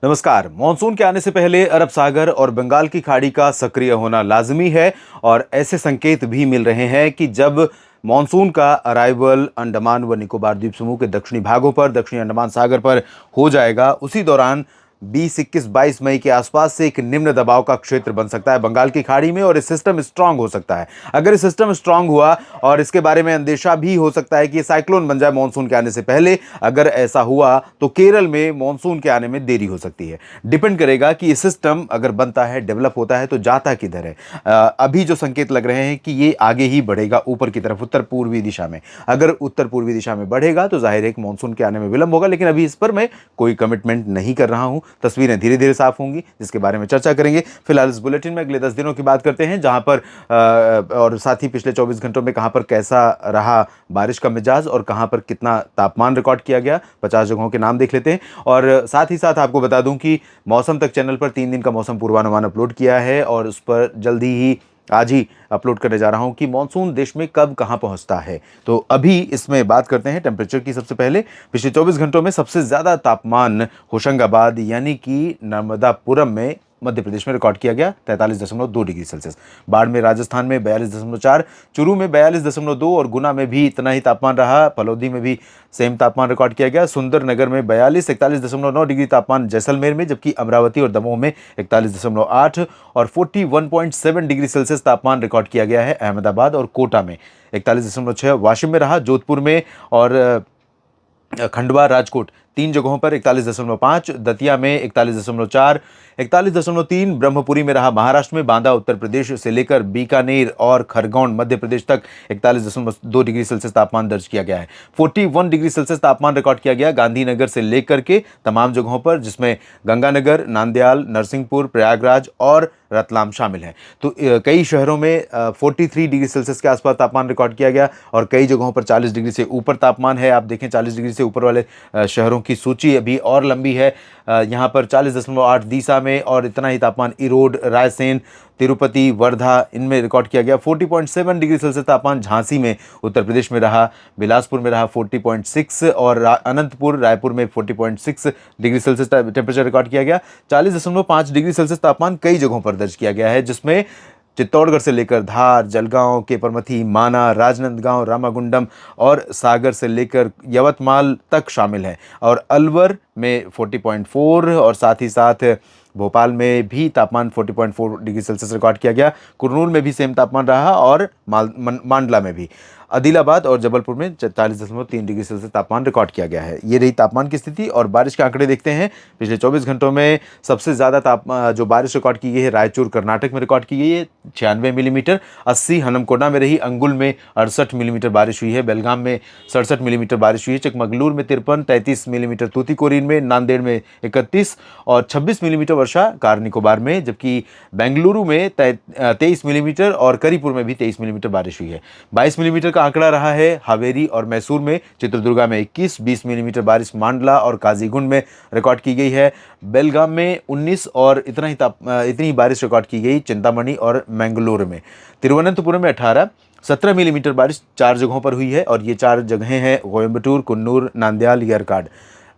नमस्कार। मॉनसून के आने से पहले अरब सागर और बंगाल की खाड़ी का सक्रिय होना लाजमी है और ऐसे संकेत भी मिल रहे हैं कि जब मॉनसून का अराइवल अंडमान व निकोबार द्वीप समूह के दक्षिणी भागों पर, दक्षिणी अंडमान सागर पर हो जाएगा, उसी दौरान 20, 21, 22 मई के आसपास से एक निम्न दबाव का क्षेत्र बन सकता है बंगाल की खाड़ी में और ये सिस्टम स्ट्रांग हो सकता है। अगर ये सिस्टम स्ट्रांग हुआ और इसके बारे में अंदेशा भी हो सकता है कि ये साइक्लोन बन जाए मॉनसून के आने से पहले, अगर ऐसा हुआ तो केरल में मॉनसून के आने में देरी हो सकती है। डिपेंड करेगा कि ये सिस्टम अगर बनता है, डेवलप होता है तो जाता किधर है। अभी जो संकेत लग रहे हैं कि ये आगे ही बढ़ेगा ऊपर की तरफ, उत्तर पूर्वी दिशा में। अगर उत्तर पूर्वी दिशा में बढ़ेगा तो जाहिर है कि मॉनसून के आने में विलंब होगा, लेकिन अभी इस पर मैं कोई कमिटमेंट नहीं कर रहा हूं। तस्वीरें धीरे धीरे साफ होंगी जिसके बारे में चर्चा करेंगे। फिलहाल इस बुलेटिन में अगले 10 दिनों की बात करते हैं, जहां पर और साथ ही पिछले 24 घंटों में कहां पर कैसा रहा बारिश का मिजाज और कहां पर कितना तापमान रिकॉर्ड किया गया। 50 जगहों के नाम देख लेते हैं और साथ ही साथ आपको बता दूं कि मौसम तक चैनल पर 3 दिन का मौसम पूर्वानुमान अपलोड किया है और उस पर जल्दी ही आज ही अपलोड करने जा रहा हूं कि मॉनसून देश में कब कहां पहुंचता है। तो अभी इसमें बात करते हैं टेम्परेचर की। सबसे पहले पिछले 24 घंटों में सबसे ज्यादा तापमान होशंगाबाद यानी कि नर्मदापुरम में मध्य प्रदेश में रिकॉर्ड किया गया 43.2 डिग्री सेल्सियस। बाड़मेर राजस्थान में 42.4, चूरू में 42.2 और गुना में भी इतना ही तापमान रहा। फलौदी में भी सेम तापमान रिकॉर्ड किया गया। सुंदरनगर में 41 डिग्री तापमान जैसलमेर में, जबकि अमरावती और दमोह में 41.8 और 41.7 डिग्री सेल्सियस तापमान रिकॉर्ड किया गया है अहमदाबाद और कोटा में। 41.6 वाशिम में रहा। जोधपुर में और खंडवा, राजकोट 3 जगहों पर 41.5, दतिया में 41.4, 41.3 ब्रह्मपुरी में रहा। महाराष्ट्र में बांदा उत्तर प्रदेश से लेकर बीकानेर और खरगोन मध्य प्रदेश तक 41.2 डिग्री सेल्सियस तापमान दर्ज किया गया है। 41 डिग्री सेल्सियस तापमान रिकॉर्ड किया गया गांधीनगर से लेकर के तमाम जगहों पर, जिसमें गंगानगर, नांदयाल, नरसिंहपुर, प्रयागराज और रतलाम शामिल है। तो कई शहरों में 43 डिग्री सेल्सियस के आसपास तापमान रिकॉर्ड किया गया और कई जगहों पर 40 डिग्री से ऊपर तापमान है। आप देखें 40 डिग्री से ऊपर वाले शहरों की सूची अभी और लंबी है। यहाँ पर 40.8 दीसा में और इतना ही तापमान इरोड, रायसेन, तिरुपति, वर्धा इनमें रिकॉर्ड किया गया। 40.7 डिग्री सेल्सियस तापमान झांसी में उत्तर प्रदेश में रहा। बिलासपुर में रहा 40.6 और अनंतपुर, रायपुर में 40.6 डिग्री सेल्सियस टेम्परेचर रिकॉर्ड किया गया। 40.5 डिग्री सेल्सियस तापमान कई जगहों पर दर्ज किया गया है, जिसमें चित्तौड़गढ़ से लेकर धार, जलगांव, केपरमथी, माना, राजनांदगांव, रामागुंडम और सागर से लेकर यवतमाल तक शामिल है। और अलवर में 40.4 और साथ ही साथ भोपाल में भी तापमान 40.4 डिग्री सेल्सियस रिकॉर्ड किया गया। कुरनूल में भी सेम तापमान रहा और मांडला में भी। आदिलाबाद और जबलपुर में 40.3 डिग्री सेल्सियस तापमान रिकॉर्ड किया गया है। ये रही तापमान की स्थिति और बारिश के आंकड़े देखते हैं। पिछले 24 घंटों में सबसे ज़्यादा जो बारिश रिकॉर्ड की गई है रायचूर कर्नाटक में रिकॉर्ड की गई है 96 मिलीमीटर। 80 हनमकोंडा में रही। अंगुल में 68 मिलीमीटर बारिश हुई है। बेलगाम में 67 मिलीमीटर बारिश हुई है। चिकमगलूर में 53, 33 मिलीमीटर तूतीकोरिन में, नांदेड़ में 31 और 26 मिलीमीटर वर्षा कार निकोबार में, जबकि बेंगलुरु में 23 मिलीमीटर और करीपुर में भी 23 मिलीमीटर बारिश हुई है। 22 मिलीमीटर आंकड़ा रहा है हावेरी और मैसूर में। चित्रदुर्गा में 21, 20 मिलीमीटर बारिश मांडला और काजीगुंड में रिकॉर्ड की गई है। बेलगाम में 19 और इतनी बारिश रिकॉर्ड की गई चिंतामणि और मैंगलोर में। तिरुवनंतपुरम में 18, 17 मिलीमीटर बारिश 4 जगहों पर हुई है और ये 4 जगहें हैं कोयम्बटूर, कुन्नूर, नांदयाल, यरकाड।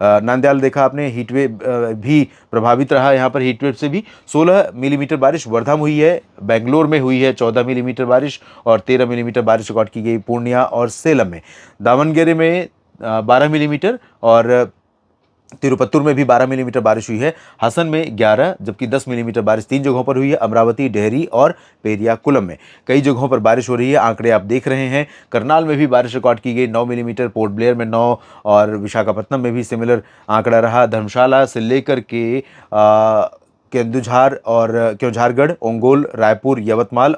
नांदयाल देखा आपने, हीटवेव भी प्रभावित रहा। यहाँ पर हीटवेव से भी 16 मिलीमीटर बारिश वर्धा में हुई है। बेंगलोर में हुई है 14 मिलीमीटर बारिश और 13 मिलीमीटर बारिश रिकॉर्ड की गई पूर्णिया और सेलम में। दावणगेरे में 12 मिलीमीटर और तिरुपत्तुर में भी 12 मिलीमीटर बारिश हुई है। हसन में 11, जबकि 10 मिलीमीटर बारिश 3 जगहों पर हुई है। अमरावती, डेहरी और पेरियाकुलम में कई जगहों पर बारिश हो रही है। आंकड़े आप देख रहे हैं। करनाल में भी बारिश रिकॉर्ड की गई 9 मिलीमीटर, पोर्ट ब्लेयर में 9 और विशाखापट्टनम में भी सिमिलर आंकड़ा रहा। धर्मशाला से लेकर के केंदुझार और क्योंझारगढ़, ओंगोल, रायपुर, यवतमाल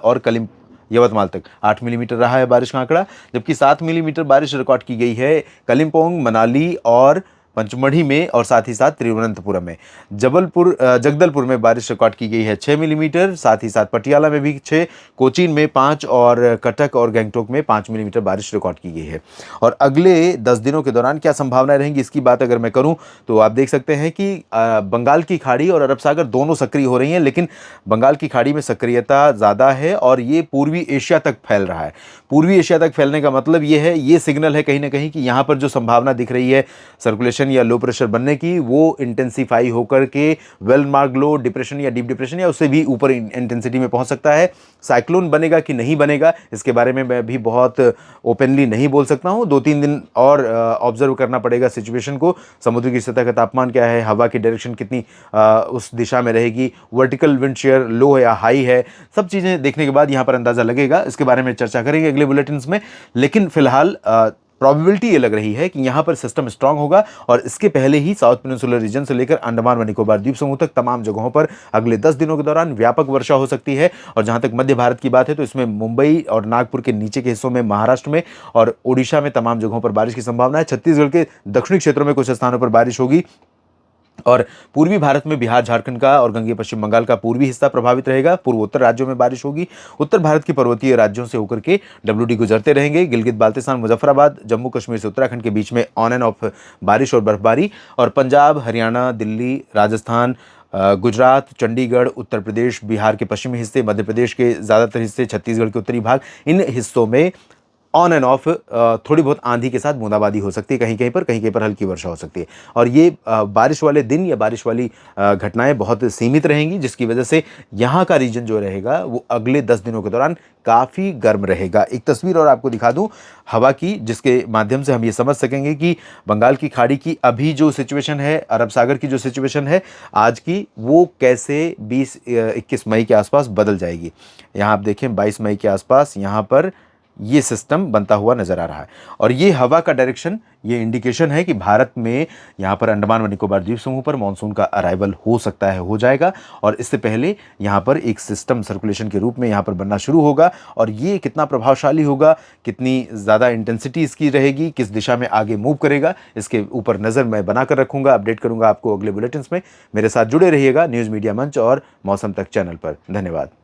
तक 8 मिलीमीटर रहा है बारिश का आंकड़ा, जबकि 7 मिलीमीटर बारिश रिकॉर्ड की गई है कलिम्पोंग, मनाली और पंचमढ़ी में और साथ ही साथ तिरुवनंतपुरम में। जगदलपुर में बारिश रिकॉर्ड की गई है 6 मिलीमीटर, साथ ही साथ पटियाला में भी 6, कोचीन में 5 और कटक और गंगटोक में 5 मिलीमीटर बारिश रिकॉर्ड की गई है। और अगले 10 दिनों के दौरान क्या संभावनाएं रहेंगी इसकी बात अगर मैं करूं तो आप देख सकते हैं कि बंगाल की खाड़ी और अरब सागर दोनों सक्रिय हो रही हैं, लेकिन बंगाल की खाड़ी में सक्रियता ज़्यादा है और ये पूर्वी एशिया तक फैल रहा है। पूर्वी एशिया तक फैलने का मतलब ये है, ये सिग्नल है कहीं ना कहीं कि यहाँ पर जो संभावना दिख रही है सर्कुलेशन डिप्रेशन या लो प्रेशर बनने की, वो इंटेंसिफाई होकर के वेल मार्क लो डिप्रेशन या डीप डिप्रेशन या उससे भी ऊपर इंटेंसिटी में पहुंच सकता है। साइक्लोन बनेगा कि नहीं बनेगा, इसके बारे में मैं भी बहुत ओपनली नहीं बोल सकता हूं। 2-3 दिन और ऑब्जर्व करना पड़ेगा सिचुएशन को। समुद्र की सतह का तापमान क्या है, हवा की डायरेक्शन कितनी उस दिशा में रहेगी, वर्टिकल विंड शेयर लो है या हाई है, सब चीज़ें देखने के बाद यहाँ पर अंदाज़ा लगेगा। इसके बारे में चर्चा करेंगे अगले बुलेटिन में। लेकिन फिलहाल प्रोबेबिलिटी ये लग रही है कि यहाँ पर सिस्टम स्ट्रांग होगा और इसके पहले ही साउथ पेनिनसुलर रीजन से लेकर अंडमान व निकोबार द्वीप समूह तक तमाम जगहों पर अगले 10 दिनों के दौरान व्यापक वर्षा हो सकती है। और जहाँ तक मध्य भारत की बात है तो इसमें मुंबई और नागपुर के नीचे के हिस्सों में, महाराष्ट्र में और ओडिशा में तमाम जगहों पर बारिश की संभावना है। छत्तीसगढ़ के दक्षिणी क्षेत्रों में कुछ स्थानों पर बारिश होगी और पूर्वी भारत में बिहार, झारखंड का और गंगेय पश्चिम बंगाल का पूर्वी हिस्सा प्रभावित रहेगा। पूर्वोत्तर राज्यों में बारिश होगी। उत्तर भारत के पर्वतीय राज्यों से होकर के डब्ल्यूडी गुजरते रहेंगे। गिलगित बाल्टिस्तान, मुजफ्फराबाद, जम्मू कश्मीर से उत्तराखंड के बीच में ऑन एंड ऑफ बारिश और बर्फबारी। और पंजाब, हरियाणा, दिल्ली, राजस्थान, गुजरात, चंडीगढ़, उत्तर प्रदेश, बिहार के पश्चिमी हिस्से, मध्य प्रदेश के ज़्यादातर हिस्से, छत्तीसगढ़ के उत्तरी भाग, इन हिस्सों में ऑन एंड ऑफ थोड़ी बहुत आंधी के साथ बूंदाबांदी हो सकती है। कहीं कहीं पर हल्की वर्षा हो सकती है। और ये बारिश वाले दिन या बारिश वाली घटनाएं बहुत सीमित रहेंगी, जिसकी वजह से यहाँ का रीजन जो रहेगा वो अगले 10 दिनों के दौरान काफ़ी गर्म रहेगा। एक तस्वीर और आपको दिखा दूं हवा की, जिसके माध्यम से हम ये समझ सकेंगे कि बंगाल की खाड़ी की अभी जो सिचुएशन है, अरब सागर की जो सिचुएशन है आज की, वो कैसे 20-21 मई के आसपास बदल जाएगी। यहाँ आप देखें 22 मई के आसपास यहाँ पर ये सिस्टम बनता हुआ नजर आ रहा है। और ये हवा का डायरेक्शन, ये इंडिकेशन है कि भारत में यहाँ पर अंडमान व निकोबार द्वीप समूह पर मानसून का अराइवल हो सकता है, हो जाएगा। और इससे पहले यहाँ पर एक सिस्टम सर्कुलेशन के रूप में यहाँ पर बनना शुरू होगा। और ये कितना प्रभावशाली होगा, कितनी ज़्यादा इंटेंसिटी इसकी रहेगी, किस दिशा में आगे मूव करेगा, इसके ऊपर नज़र मैं बनाकर रखूँगा, अपडेट करूँगा आपको अगले बुलेटिन्स में। मेरे साथ जुड़े रहिएगा न्यूज़ मीडिया मंच और मौसम तक चैनल पर। धन्यवाद।